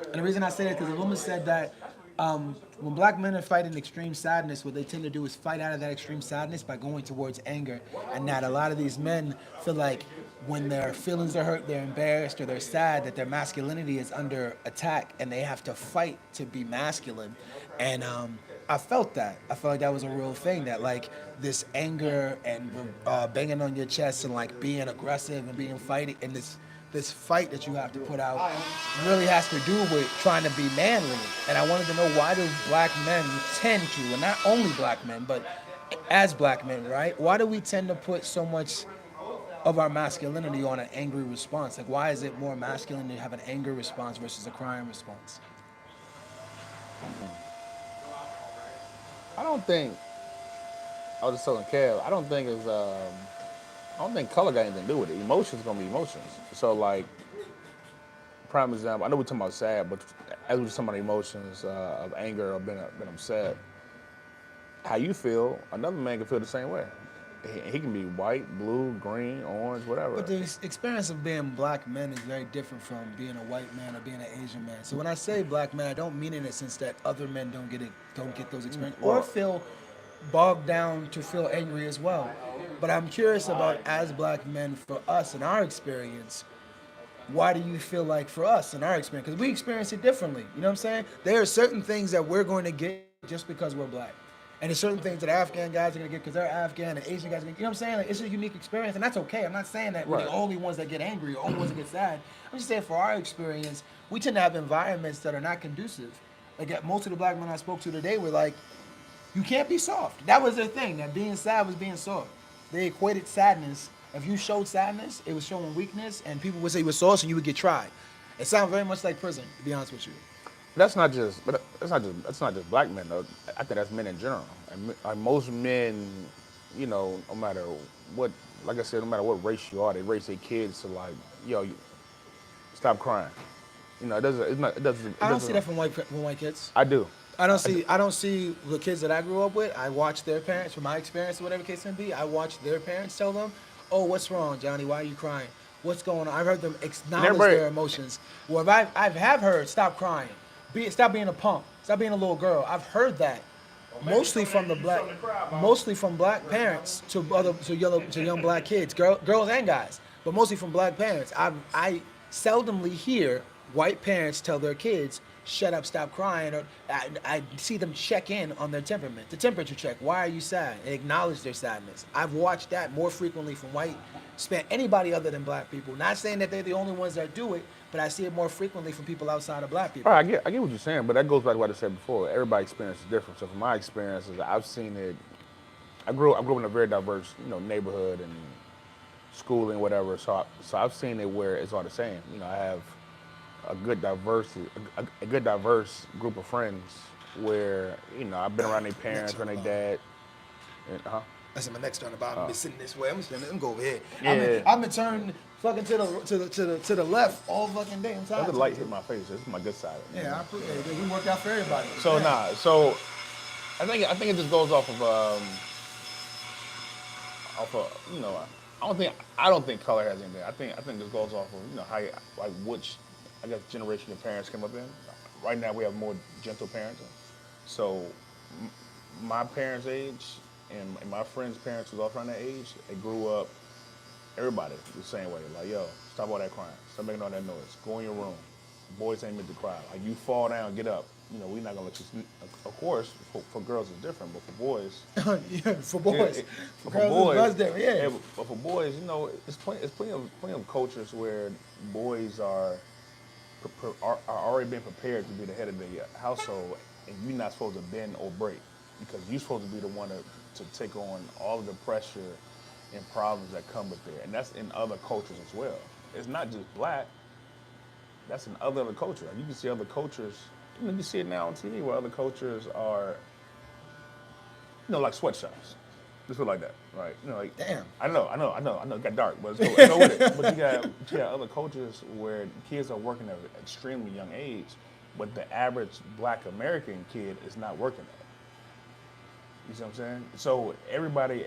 And the reason I say that because a woman said that when black men are fighting extreme sadness, what they tend to do is fight out of that extreme sadness by going towards anger. And that a lot of these men feel like when their feelings are hurt, they're embarrassed, or they're sad, that their masculinity is under attack and they have to fight to be masculine. And I felt that. I felt like that was a real thing, that like this anger and banging on your chest and like being aggressive and being fighting and this fight that you have to put out really has to do with trying to be manly. And I wanted to know, why do black men tend to, and not only black men, but as black men, right? Why do we tend to put so much of our masculinity on an angry response? Like, why is it more masculine to have an anger response versus a crying response? I don't think. I was just telling Kev. I don't think color got anything to do with it. Emotions gonna be emotions. So like, prime example. I know we're talking about sad, but as we're talking about emotions of anger or being upset, how you feel, another man can feel the same way. He can be white, blue, green, orange, whatever. But the experience of being black men is very different from being a white man or being an Asian man. So when I say black man, I don't mean in a sense that other men don't get those experiences or feel bogged down to feel angry as well. But I'm curious about as black men for us in our experience. Why do you feel like for us in our experience? Because we experience it differently. You know what I'm saying? There are certain things that we're going to get just because we're black. And there's certain things that Afghan guys are going to get because they're Afghan and Asian guys are going to get. You know what I'm saying? Like, it's a unique experience, and that's okay. I'm not saying that we're the Right. only ones that get angry or only ones that get sad. I'm just saying for our experience, we tend to have environments that are not conducive. Like most of the black men I spoke to today were like, you can't be soft. That was their thing. That being sad was being soft. They equated sadness. If you showed sadness, it was showing weakness, and people would say you were soft, and you would get tried. It sounds very much like prison, to be honest with you. That's not just, but that's not just black men though. I think that's men in general. Like most men, you know, no matter what, like I said, no matter what race you are, they raise their kids to like, yo, stop crying. You know, it doesn't. It's not. It doesn't. It I don't doesn't- see that from white kids. I do. I don't see the kids that I grew up with. I watch their parents, from my experience, or whatever the case may be. I watch their parents tell them, "Oh, what's wrong, Johnny? Why are you crying? What's going on?" I've heard them acknowledge everybody- their emotions. Well, I have heard, "Stop crying, stop being a punk, stop being a little girl." I've heard that mostly from mostly from black parents to young black kids, girls and guys, but mostly from black parents. I seldomly hear white parents tell their kids, "Shut up, stop crying," or I see them check in on their temperament, the temperature check. Why are you sad? And acknowledge their sadness. I've watched that more frequently from anybody other than black people. Not saying that they're the only ones that do it, but I see it more frequently from people outside of black people. All right, I get what you're saying, but that goes back to what I said before. Everybody's experience is different. So from my experiences, I've seen it. I grew up in a very diverse, neighborhood and schooling, whatever. So I've seen it where it's all the same. I have a good diverse group of friends where I've been around their parents, around their dad. And, That's my next turnabout. I'm been sitting this way. I'm gonna go over here. Yeah. I've been turning fucking to the left all fucking day. I'm tired. the light hit my face. This is my good side. Yeah, I appreciate it. We work out for everybody. So Yeah. So I think it just goes off of I don't think color has anything. I think it just goes off of how which generation your parents came up in. Right now we have more gentle parenting. So my parents' age and my friends' parents who's also around that age, they grew up everybody the same way. Like, yo, stop all that crying. Stop making all that noise. Go in your room. Boys ain't meant to cry. Like, you fall down, get up. We're not gonna let you sleep. Of course, for girls it's different, but for boys, Yeah, for boys. for Girls, boys, it's different, yeah. But for boys, it's plenty of cultures where boys are already been prepared to be the head of the household, and you're not supposed to bend or break because you're supposed to be the one to take on all of the pressure and problems that come with it, and that's in other cultures as well. It's not just black. That's in other cultures. You can see other cultures. You see it now on TV where other cultures are, like sweatshops. Just feel like that, right? Like Damn. I know. It got dark, but let's go with it. But you got other cultures where kids are working at an extremely young age, but the average Black American kid is not working at. You see what I'm saying? So everybody's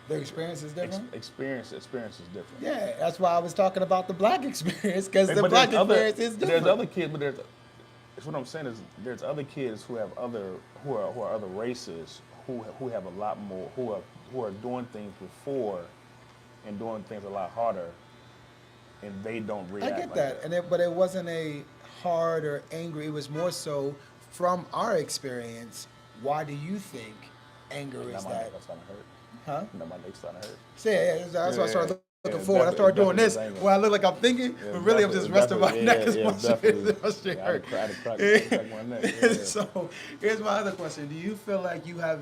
Their experience is different. experience is different. Yeah, that's why I was talking about the black experience, because the But black there's experience is different. There's other kids, but it's what I'm saying is there's other kids who are other races who have a lot more who are doing things before and doing things a lot harder, and they don't I react. get like that, but it wasn't a hard or angry. It was more so from our experience. Why do you think anger Now is my that? neck starting to hurt. Huh? Now my neck's starting to hurt. See, yeah, that's why I started looking Yeah, forward. I started doing definitely this anger. where I look like I'm thinking, but really I'm just resting my neck because my shit I hurt. had to crack my neck. Yeah. So here's my other question: do you feel like you have,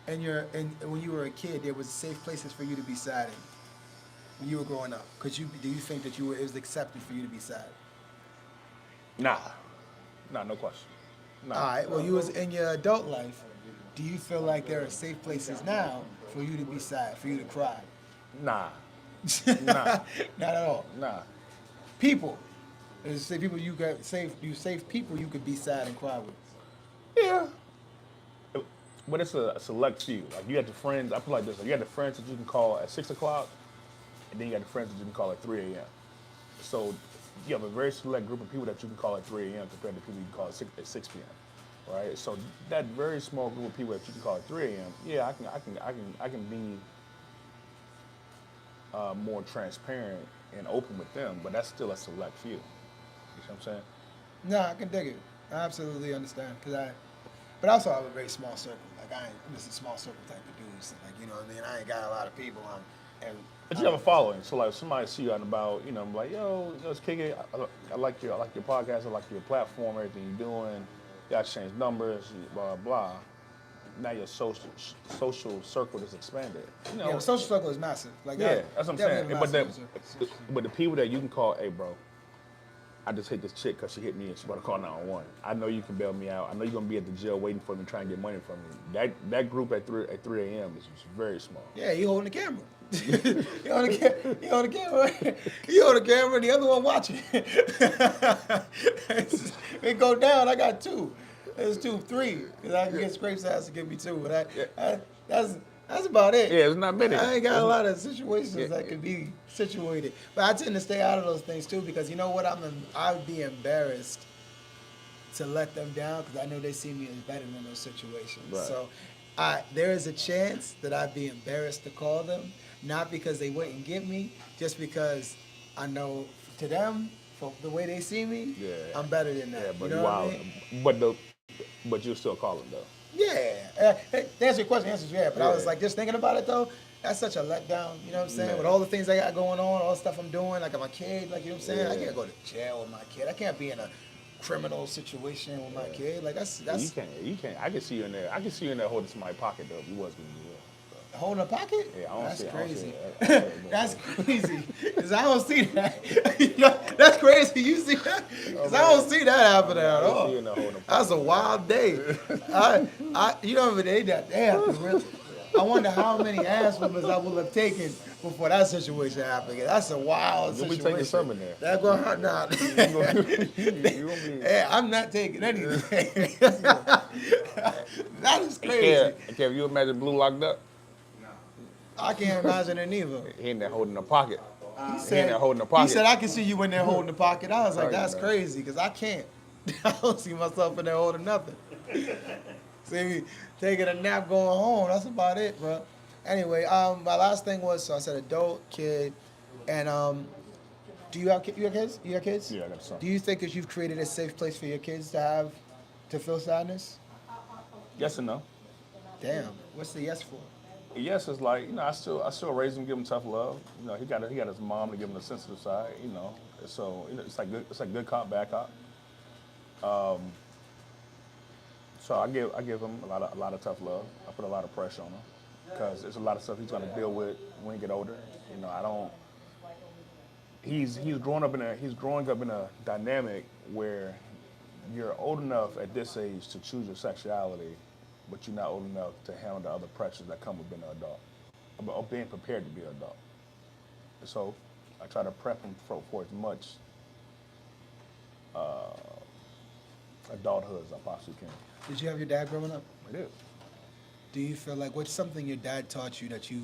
when you were a kid, there was safe places for you to be sad in when you were growing up? Do you think that it was accepted for you to be sad? Nah, no question. Nah. All right. Well, you was in your adult life. Do you feel like there are safe places now for you to be sad, for you to cry? Nah. Not at all. Nah. People. There's safe people safe people you could be sad and cry with. Yeah. But it's a select few. Like you have the friends, I feel like this, like you have the friends that you can call at 6 o'clock, and then you got the friends that you can call at 3 a.m. So you have a very select group of people that you can call at 3 a.m. compared to people you can call at 6 p.m. right? So that very small group of people that you can call at 3 a.m. Yeah, I can be more transparent and open with them, but that's still a select few. You see what I'm saying? No, I can dig it. I absolutely understand. But I also have a very small circle. Like I'm just a small circle type of dude. Like you know what I mean. I ain't got a lot of people on, and But you have a following, so like if somebody see you out and about, you know, I'm like, yo, let's kick it. I like your podcast, I like your platform, everything you're doing. You got to change numbers, blah blah. Now your social circle is expanded. You know, yeah, the social circle is massive. Like yeah, that's what I'm saying. definitely a But massive circle. but the people that you can call, hey, bro, I just hit this chick because she hit me and she about to call 911. I know you can bail me out. I know you're gonna be at the jail waiting for me, trying to get money from me. That group at 3 a.m. is very small. Yeah, he holding the camera. he on the camera. He on the camera. And the other one watching. It go down. I got two. There's 2, 3. Cause I can get Scrapes ass to give me 2. But that's about it. Yeah, it's not many. I ain't got a lot of situations that can be situated. But I tend to stay out of those things too because you know what? I would be embarrassed to let them down because I know they see me as better in those situations. Right. So there is a chance that I'd be embarrassed to call them, not because they wouldn't get me, just because I know to them, for the way they see me, Yeah. I'm better than that. Yeah, but you know what I mean? But you'll still call them though. Yeah. To answer your question, the answer is yeah. But I was Yeah. like, just thinking about it though, that's such a letdown. You know what I'm saying? Yeah. With all the things I got going on, all the stuff I'm doing, like my kid, like you know what I'm saying? I Yeah. can't go to jail with my kid. I can't be in a criminal situation with my kid. Like that's You can't. I can see you in there. I can see you in there holding somebody's pocket though. If you was going to do that. holding a pocket. Yeah, I don't That's see. crazy. I don't see it. That's crazy. Cause I don't see that. You know, that's crazy. You see that? Cause I don't see that happening at I all. see you in there holding a That's a wild day. You know what they have to really. I wonder how many ass whoopings I will have taken before that situation happened. That's a wild You'll be situation. taking some in there. That's gonna hurt now. You gonna be. Hey, I'm not taking anything. That is crazy. Yeah. Can you imagine Blue locked up? I can't imagine it neither. He in there holding a pocket. He He in said, there holding a pocket. He said, I can see you in there holding the pocket. I was like, Right, that's man. crazy, because I can't. I don't see myself in there holding nothing. See me taking a nap, going home. That's about it, bro. Anyway, my last thing was, so I said adult, kid, and do you have kids? You got kids? Yeah, I got a son. Do you think that you've created a safe place for your kids to feel sadness? Yes and no. Damn, what's the yes for? Yes, it's like, you know, I still raise him, give him tough love. You know, he got his mom to give him the sensitive side. You know, so you know, it's like good cop, bad cop. So I give him a lot of tough love. I put a lot of pressure on him because there's a lot of stuff he's gonna deal with when he get older. You know, I don't. He's growing up in a dynamic where you're old enough at this age to choose your sexuality, but you're not old enough to handle the other pressures that come with being an adult, or being prepared to be an adult. So I try to prep him for as much adulthood as I possibly can. Did you have your dad growing up? I did. Do you feel like what's something your dad taught you that you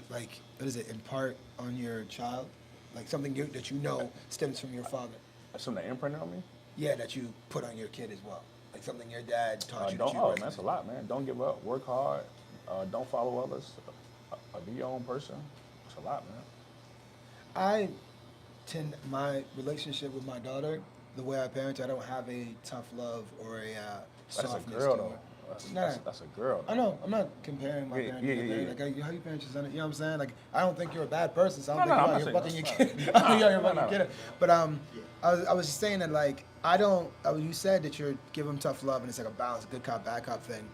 like? What is it? Impart on your child, like something that you know stems from your father. That's something that imprinted on me. Yeah, that you put on your kid as well. Like something your dad taught you. That Don't. you Oh man, recommend. that's a lot, man. Don't give up. Work hard. Don't follow others. Be your own person. It's a lot, man. My relationship with my daughter, the way I parent, I don't have a tough love or a That's a softness girl to though. her. That's, Nah. that's a girl. I know. I'm not comparing my Yeah, parent. yeah, to your yeah, parent. yeah. Like, how you parent your son? You know what I'm saying? Like, I don't think you're a bad person. So I don't No, think no, you're I'm out not here saying bucking your that's kid. not- I don't think you're out here no, bucking your no. kid. But I was just saying that like I don't. You said that you're give them tough love and it's like a balance, good cop, bad cop thing.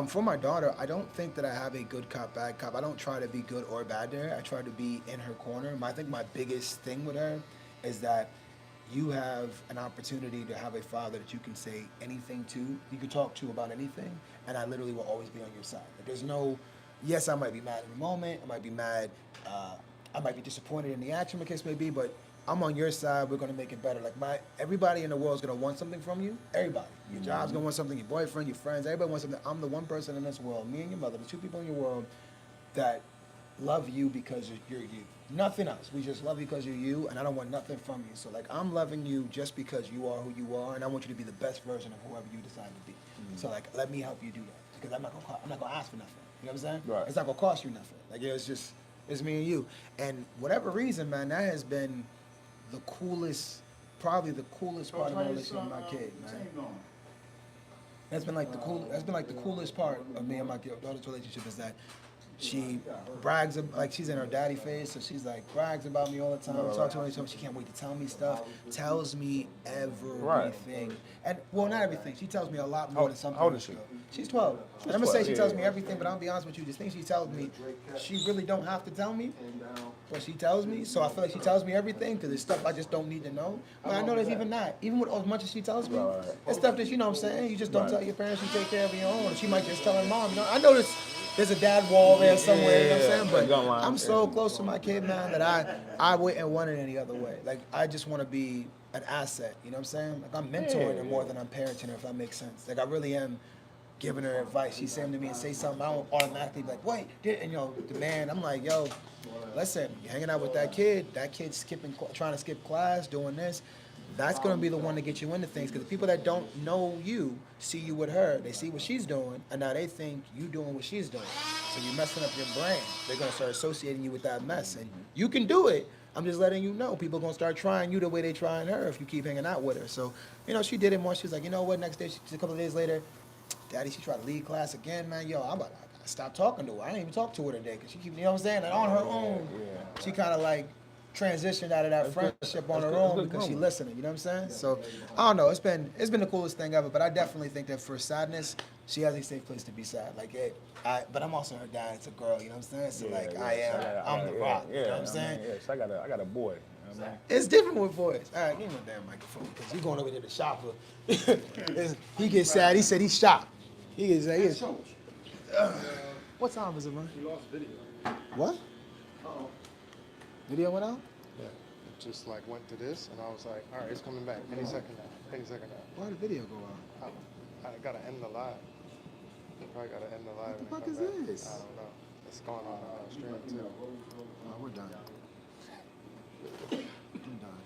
For my daughter, I don't think that I have a good cop, bad cop. I don't try to be good or bad there. I try to be in her corner. I think my biggest thing with her is that you have an opportunity to have a father that you can say anything to, you can talk to about anything, and I literally will always be on your side. Like, there's no, yes, I might be mad in the moment, I might be mad, I might be disappointed in the action, the case may be, but I'm on your side, we're gonna make it better. Like everybody in the world is gonna want something from you, everybody. Your job's gonna want something, your boyfriend, your friends, everybody wants something. I'm the one person in this world, me and your mother, the two people in your world that love you because you're you. Nothing else. We just love you because you're you, and I don't want nothing from you. So like I'm loving you just because you are who you are, and I want you to be the best version of whoever you decide to be. So like let me help you do that because I'm not gonna ask for nothing. You know what I'm saying? Right. It's not gonna cost you nothing. Like it's me and you. And whatever reason, man, that has been the coolest, probably the coolest part of my relationship with my kid, man. That's been like the cool. That's been like the coolest part of me and my daughter's relationship is that she brags like she's in her daddy phase, so she's like brags about me all the time. Talk to her all the time. She can't wait to tell me stuff. Tells me everything, and well, not everything. She tells me a lot more than some how old parents is she? do. She's 12. And I'm gonna say she tells me everything, but I'll be honest with you. The things she tells me, she really don't have to tell me, but she tells me. So I feel like she tells me everything because it's stuff I just don't need to know. But I know there's even that. Even with as much as she tells me, it's stuff that you know what I'm saying. You just don't tell your parents. You take care of your own. She might just tell her mom. You know, I know there's a dad wall there somewhere. You know what I'm saying? But I'm so close to my kid, man, that I wouldn't want it any other way. Like I just want to be an asset. You know what I'm saying? Like I'm mentoring her more than I'm parenting her. If that makes sense. Like I really am giving her advice. She's saying to me and say something, I don't automatically be like, wait, and you know, the man, I'm like, yo, listen, you're hanging out with that kid's trying to skip class, doing this. That's gonna be the one to get you into things. Because the people that don't know you see you with her, they see what she's doing, and now they think you doing what she's doing. So you're messing up your brain. They're gonna start associating you with that mess, and you can do it. I'm just letting you know. People gonna start trying you the way they trying her if you keep hanging out with her. So, you know, she did it more. She was like, you know what? Next day, a couple of days later, Daddy, she tried to lead class again, man. Yo, I gotta stop talking to her. I didn't even talk to her today because she keep, you know what I'm saying? And on her own, she kind of like transitioned out of that friendship on her own because she listening. You know what I'm saying? So I don't know. It's been the coolest thing ever. But I definitely think that for sadness, she has a safe place to be sad. Like but I'm also her dad. It's a girl. You know what I'm saying? So I'm the rock. You know what I'm saying? Yes, I got a boy. You know what I mean? It's different with boys. All right, give me a damn microphone because you going over there to shop. He gets sad. He said he's shocked. He gets sad. What time is it, man? You lost video. What? Video went out? Yeah. It just like went to this, and I was like, all right, it's coming back any second now. Any second now. Why did the video go out? I gotta end the live. I probably gotta end the live. What the and fuck come is back. this? I don't know. It's going on stream too. Oh, we're done. I'm done.